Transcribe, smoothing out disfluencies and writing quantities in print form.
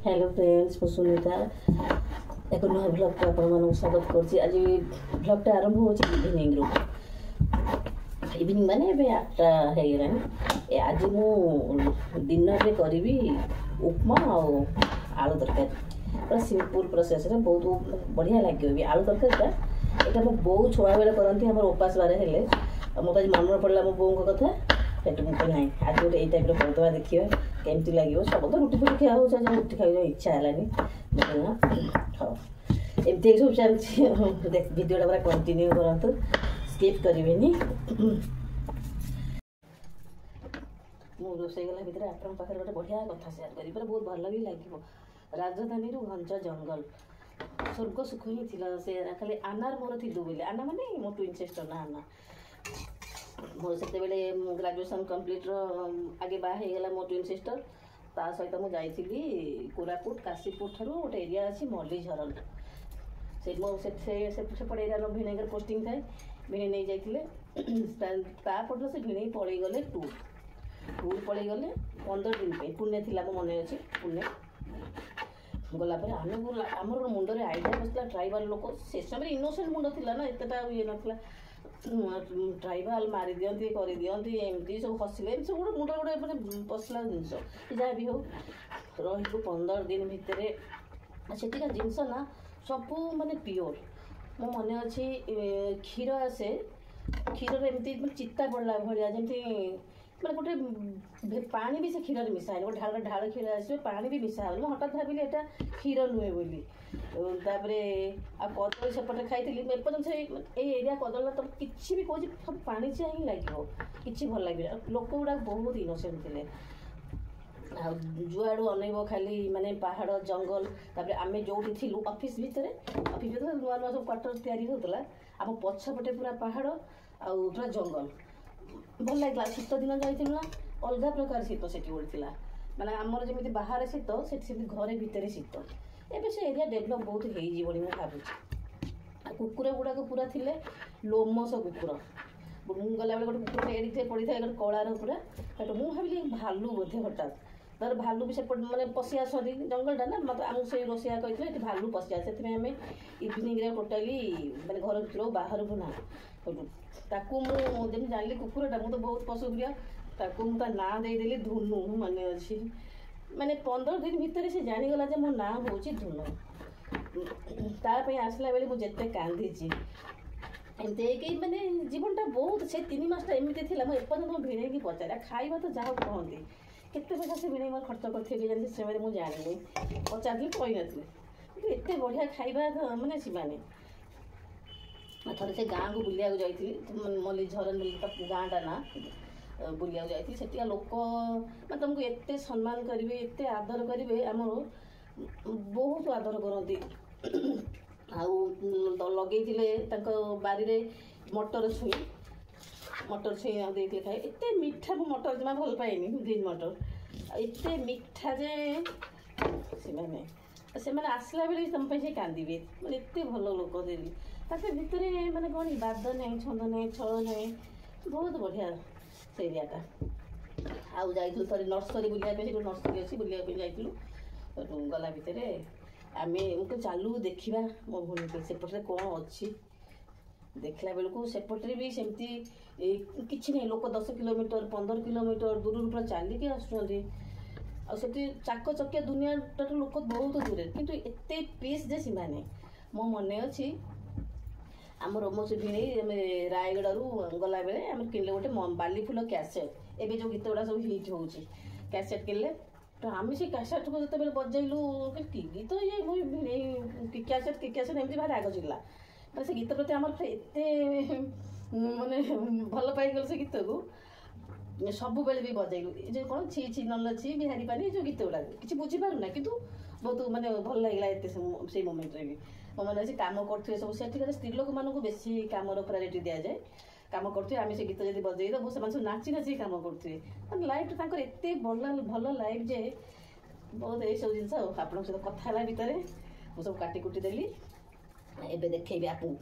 Hello friends मु सुनीता एक नुआ ब्लॉग को आप स्वागत करछि। आज ब्लॉगटा आरंभ हो इवनिंग रू इवनिंग माने ए 8टा हो गलानी। आज मु डिनर रे करी उपमा और आलू तरकारी पूरा सिंपल प्रोसेस रे बहुत बढ़िया लगे। आलू तरकारी एटा मो बो छुआ बेले करती हमर उपास बारे हेले मत आज मन पड़ला मो बों कथा पेट मुझे ना आज गोटे यही टाइप करदे देखिए केमती लगे। सब तो रुटी फुटी खिया हो रुटी खाई इच्छा है हाँ एमती सब चलती भिडियोटा पूरा कंटिन्यू करूँ स्किप करें। रोसे गला भितर आपन पाखे गोटे बढ़िया कथा सेयार करी बहुत भल भी लगे। राजधानी घंच जंगल स्वर्ग सुख ही थी से खाली आनार मोर थी बोली आना माने मो ट्विन सिस्टर ना आना मोर से ग्रेजुएशन कंप्लीट आगे बाहला मो ट्विन सिस्टर ता सहित मुझे जाइली कोरापुट काशीपुर ठारू गोटे एरिया अच्छी मल्ली झरन सेपटे एरिया भिणेगर पोस्टिंग थाए भिणे नहीं जाते से भिणे पड़े गले टूर पड़े गले 15 दिन पे पुणे थी मो मन अच्छे पुणे गलापर आमर मुंडे आइडिया बसला ट्राइबाल लोक से समय इनोसेंट मुंड थी ना एतटा ये ना ट्राइबाल मारी दिखती कर दिखती एमती सब हसिले सब गोटे मुंड गोटे मैंने पसला जिनस जहाँ भी हो रही 15 दिन भितर सेठिका जिनस ना सब माने प्योर मो मन अच्छी क्षीर आसे क्षीर एमती चित्ता पड़ला भाया जमी मैंने गोटे पानी भी से क्षीर मिसा गोटे ढाल ढाल क्षीर आस पानी भी मिसा हो हठात भाविली एटा क्षीर नुहे बोली आ कदली सेपटे खाई एपर्तन से एरिया कदल तुम किसी भी कौन सब पानी चिया ही लगे कि भल लगे लोक गुड़ा बहुत इनोसेंट थे जुआड़ अनब खाली माने पहाड़ जंगल तापर आम जो थी ऑफिस भितर नुआ नुआ सब क्वार्टर तैयारी होता आम पछपटे पूरा पहाड़ आ पूरा जंगल भल लगे। शीत दिन जाइना अलग प्रकार शीत से पड़ता माने आमर जमी बाहर शीत से घरे भितर शीत एवं से एरिया डेभलप बहुत हो भावुँ। कुकुर गुड़ाक पूरा थे लोमस कुकुर गला बेले गोटे कुकुर एडिटे पड़ी था गोटे कलार पूरा मुझे भाविली भालू बोधे हठात तर भालू भी सेपट मैंने पशि आसती जंगलटा ना मतलब आमको से रोसैया कहते भालू पशि आसे से आम इवनिंग टोटाली मैंने घर भर बाहर को ना ताकू मुझे जानी कुकुरटा मुझे बहुत पशुप्रिय ताकू मुझे ना देदेली धुनु मान अच्छी माने 15 दिन भितर से जानीगला जे मो ना हूँ धुनु तापाई आसला बेले मुझे कांदी एमती माने जीवनटा बहुत से 3 मासटा एमती थी एपर्तंत भिड़े पचारा खाଇବା तो जहाँ कहती केते पैसा से भिड़े मोर खर्च करें समय मुझे जानी पचारि कही नी एत बढ़िया खाଇବା माने सीमाने थे से गाँव को बुलिया जाइए मल्ली झरन गाँटा ना बुलिया जाइए से लोक मैं तुमको एत सम्मान करेंगे एत आदर करेंगे आमर बहुत आदर करती लगे बारी मटर छुई देते खाए एत मीठा मटर जमा भल पाएनि ग्रीन मटर एत मीठा जे से आसला बेले तुम से कांदे मैंने एत भल लोक देली भितर मैंने कौन बाद नहीं छंद नहीं छल नहीं बहुत बढ़िया से एरियाटा आउ जाइलु थे नर्सरी बुलाया नर्सरी अच्छी बुलाया जाइलु गला भितर आम चलू देखा मो भूमि सेपटे कौन अच्छी देखला बेलू सेपटे भी सेमती किसी नहीं लोक 10 किलोमीटर 15 किलोमीटर दूर पूरा चलिकी आसुँच आठी चाकचकिया दुनिया लोक बहुत दूर किंतु एत पीस जे सीमा नहीं मो मन अच्छी आमर मो से भिड़े रायगढ़ गला बेले आम किनले गोटे बाली फुल कैसेट एवं जो गीत गुड़ा सब हिट हो कैसेट किनले तो आम से कैसेट को जो बजेलु कि गीत ये भिड़े कैसेट एमती भारी आग चिल्ला मतलब से गीत प्रति आम एत माने भल पाईगल से गीत को सब बेले भी बजेलु जो कौन छी छी नल छी बिहारी पानी जो गीत गुड़ा कि बुझीपारूना कि बहुत माने भल लगे एत से मोमेंट भी मो मन अच्छे कम करेंगे सब से स्त्री लोक मानक बेसी कम प्रायोरिटी दि जाए कम करते आम से गीत जब बजेदेव से सब नाची नाची कम करेंगे लाइफ एत भल लाइफ जे बहुत यही सब जिन आप सहित कथा भितर मुझे सब काटिकुटी देली एवं देखी आपको